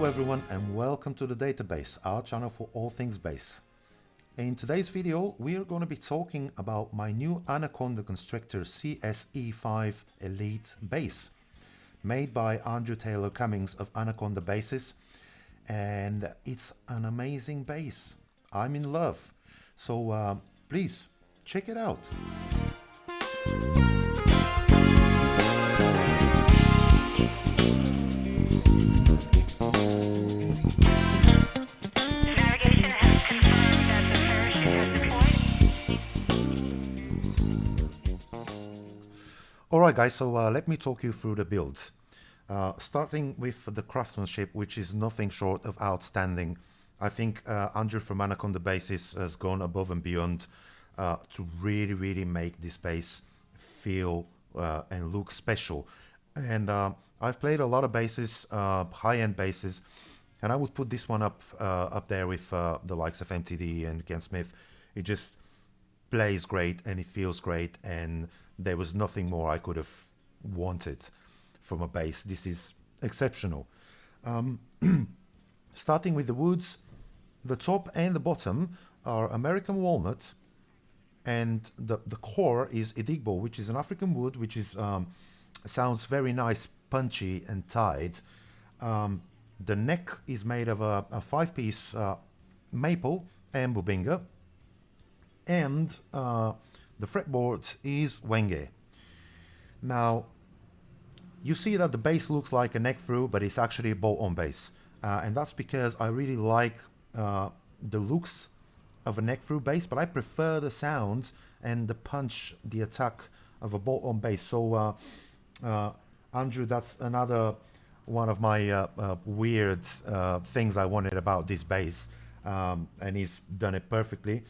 everyone and welcome to the Database, our channel for all things bass. In today's video we are going to be talking about my new Anaconda Constrictor CSE5 Elite bass, made by Andrew Taylor Cummings of Anaconda Basses, and it's an amazing bass. I'm in love, so please check it out. Alright guys, so let me talk you through the builds. Starting with the Craftsmanship, which is nothing short of outstanding. I think Andrew from Anaconda Basses has gone above and beyond to really make this bass feel and look special. And I've played a lot of basses, high-end basses, and I would put this one up there with the likes of MTD and Ken Smith. It just plays great and it feels great, and there was nothing more I could have wanted from a bass. This is exceptional. Starting with the woods, the top and the bottom are American walnut, and the core is Idigbo, which is an African wood, which is sounds very nice, punchy and tied. The neck is made of a 5-piece maple and bubinga, and the fretboard is Wenge. Now, you see that the bass looks like a neck through, but it's actually a bolt-on bass. And that's because I really like the looks of a neck through bass, but I prefer the sound and the punch, the attack of a bolt-on bass. So, Andrew, that's another one of my weird things I wanted about this bass. And he's done it perfectly.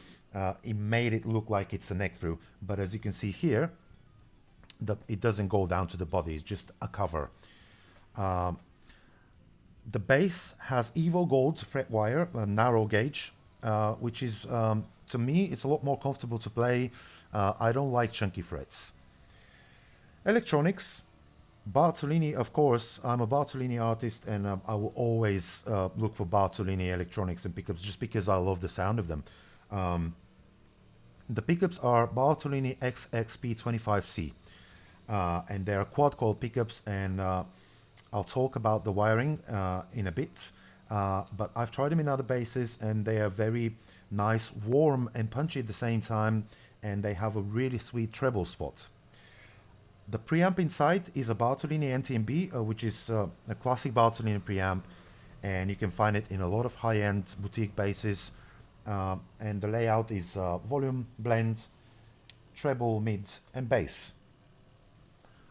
He made it look like it's a neck through, but as you can see here, it doesn't go down to the body, it's just a cover. The bass has Evo Gold fret wire, a narrow gauge, which is, to me, it's a lot more comfortable to play. I don't like chunky frets. Electronics, Bartolini, of course. I'm a Bartolini artist, and I will always look for Bartolini electronics and pickups just because I love the sound of them. The pickups are Bartolini XXP25C, and they are quad coil pickups, and I'll talk about the wiring in a bit, but I've tried them in other basses and they are very nice, warm and punchy at the same time, and they have a really sweet treble spot. The preamp inside is a Bartolini NTMB, which is a classic Bartolini preamp, and you can find it in a lot of high-end boutique basses. And the layout is volume, blend, treble, mid and bass.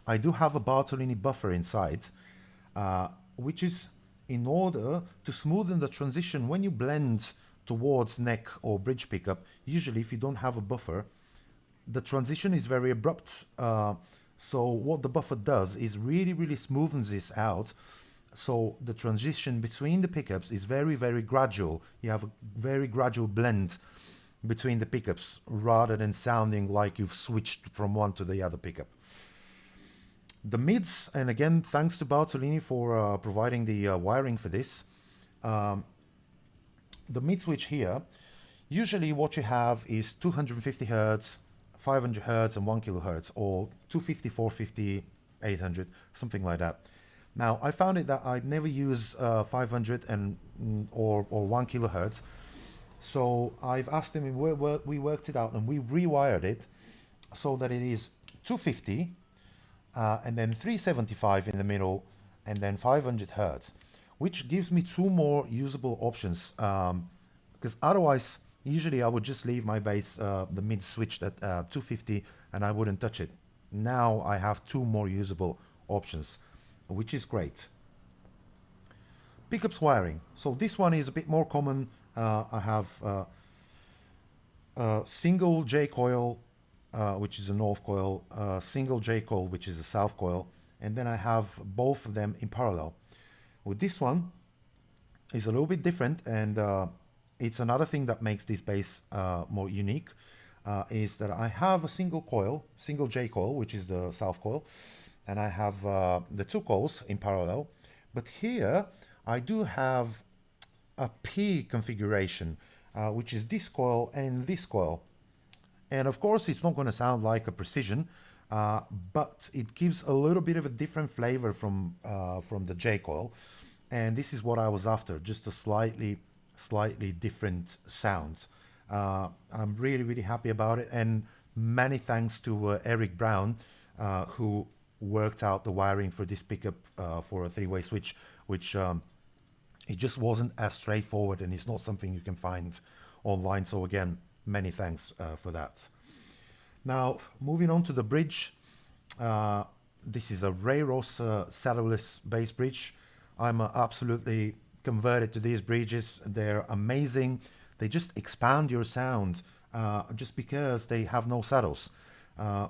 I do have a Bartolini buffer inside, which is in order to smoothen the transition when you blend towards neck or bridge pickup. Usually if you don't have a buffer, the transition is very abrupt. So what the buffer does is really smoothens this out. So the transition between the pickups is very gradual. You have a very gradual blend between the pickups rather than sounding like you've switched from one to the other pickup. The mids, and again, thanks to Bartolini for providing the wiring for this. The mid switch here, usually what you have is 250 Hertz, 500 Hertz and 1 kilohertz, or 250, 450, 800, something like that. Now, I found it that I never use 500 or 1 kilohertz, so I've asked him, we worked it out and we rewired it so that it is 250 and then 375 in the middle and then 500 hertz, which gives me 2 more usable options, because otherwise, usually I would just leave my bass, the mid switched at 250 and I wouldn't touch it. Now I have 2 more usable options, which is great. Pickups wiring. So this one is a bit more common. I have a single J coil, which is a north coil, single J coil, which is a south coil, and then I have both of them in parallel. With this one, it's a little bit different, and it's another thing that makes this bass more unique, is that I have a single coil, single J coil, which is the south coil, and I have the 2 coils in parallel. But here I do have a P configuration, which is this coil and this coil. And of course, it's not going to sound like a precision, but it gives a little bit of a different flavor from the J coil. And this is what I was after, just a slightly different sound. I'm really happy about it, and many thanks to Eric Brown, who worked out the wiring for this pickup for a three-way switch, which it just wasn't as straightforward, and it's not something you can find online. So again, many thanks for that. Now, moving on to the bridge. This is a Ray Ross saddleless bass bridge. I'm absolutely converted to these bridges. They're amazing. They just expand your sound just because they have no saddles.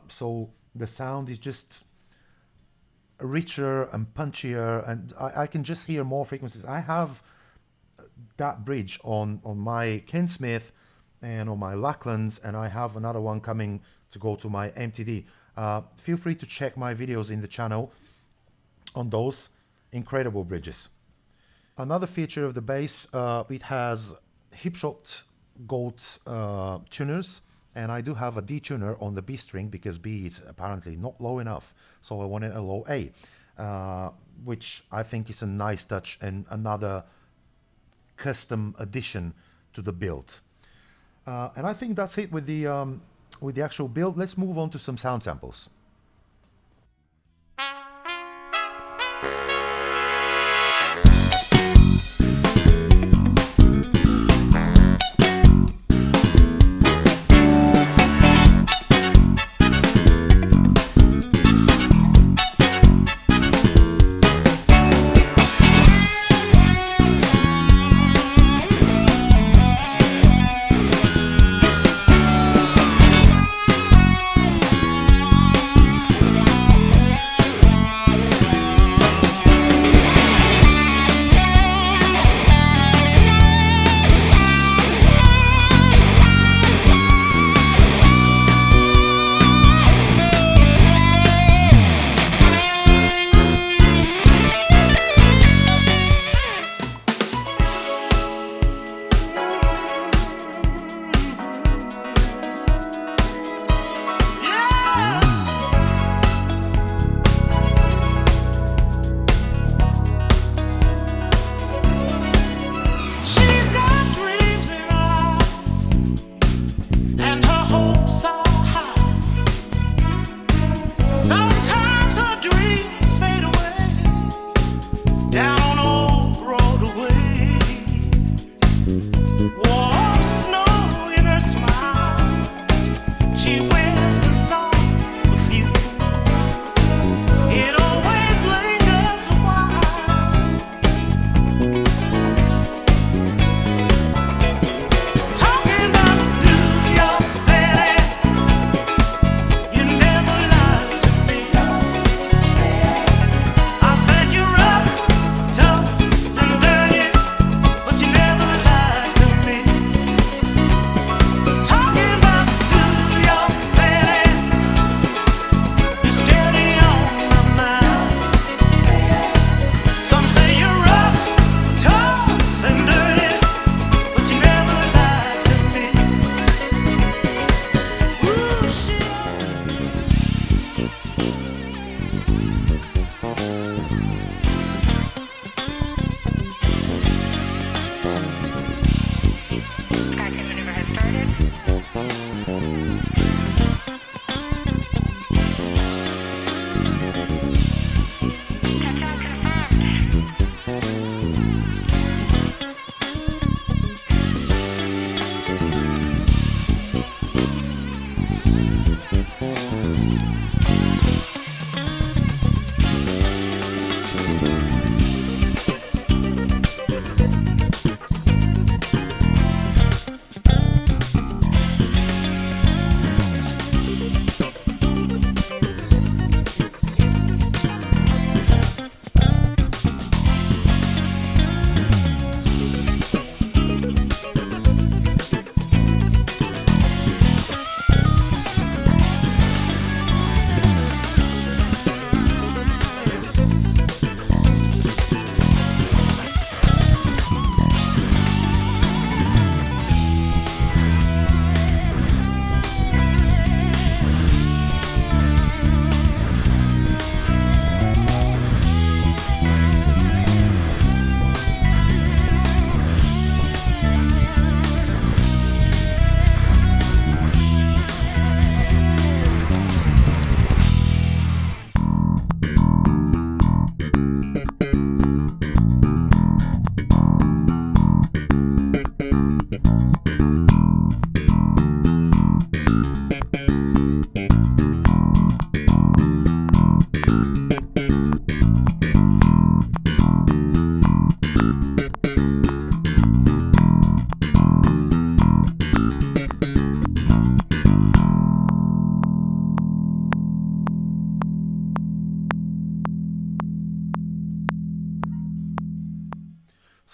So the sound is just richer and punchier, and I can just hear more frequencies. I have that bridge on my Ken Smith and on my Lachlan's, and I have another one coming to go to my MTD. Feel free to check my videos in the channel on those incredible bridges. Another feature of the bass, it has Hipshot Gold tuners, and I do have a D tuner on the B string because B is apparently not low enough, so I wanted a low A, which I think is a nice touch and another custom addition to the build. And I think that's it with the actual build. Let's move on to some sound samples.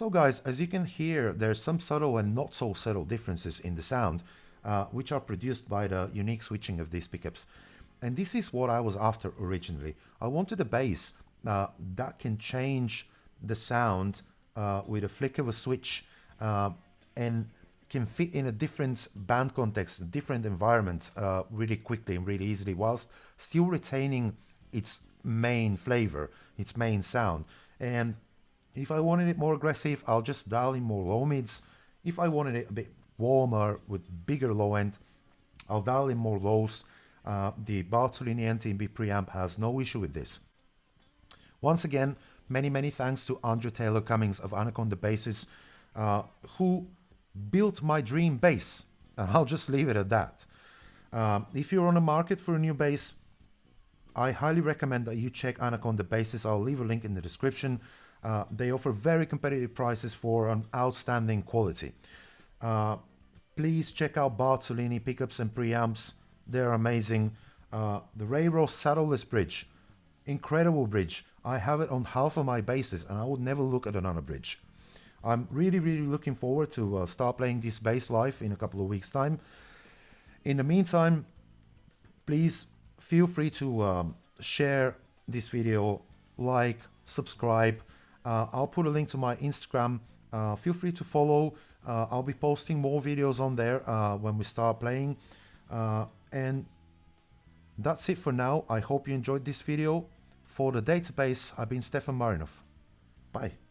So guys, as you can hear, there's some subtle and not so subtle differences in the sound, which are produced by the unique switching of these pickups. And this is what I was after originally. I wanted a bass that can change the sound with a flick of a switch and can fit in a different band context, a different environment really quickly and really easily, whilst still retaining its main flavor, its main sound. And if I wanted it more aggressive, I'll just dial in more low mids. If I wanted it a bit warmer with bigger low end, I'll dial in more lows. The Bartolini NTMB preamp has no issue with this. Once again, many thanks to Andrew Taylor Cummings of Anaconda Basses, who built my dream bass, and I'll just leave it at that. If you're on the market for a new bass, I highly recommend that you check Anaconda Basses. I'll leave a link in the description. They offer very competitive prices for an outstanding quality. Please check out Bartolini pickups and preamps. They're amazing. The Ray-Ross saddleless bridge, incredible bridge. I have it on half of my basses and I would never look at another bridge. I'm really looking forward to start playing this bass live in a couple of weeks time. In the meantime, please feel free to share this video, like, subscribe. I'll put a link to my Instagram. Feel free to follow. I'll be posting more videos on there when we start playing. And that's it for now. I hope you enjoyed this video. For the database, I've been Stefan Marinov. Bye.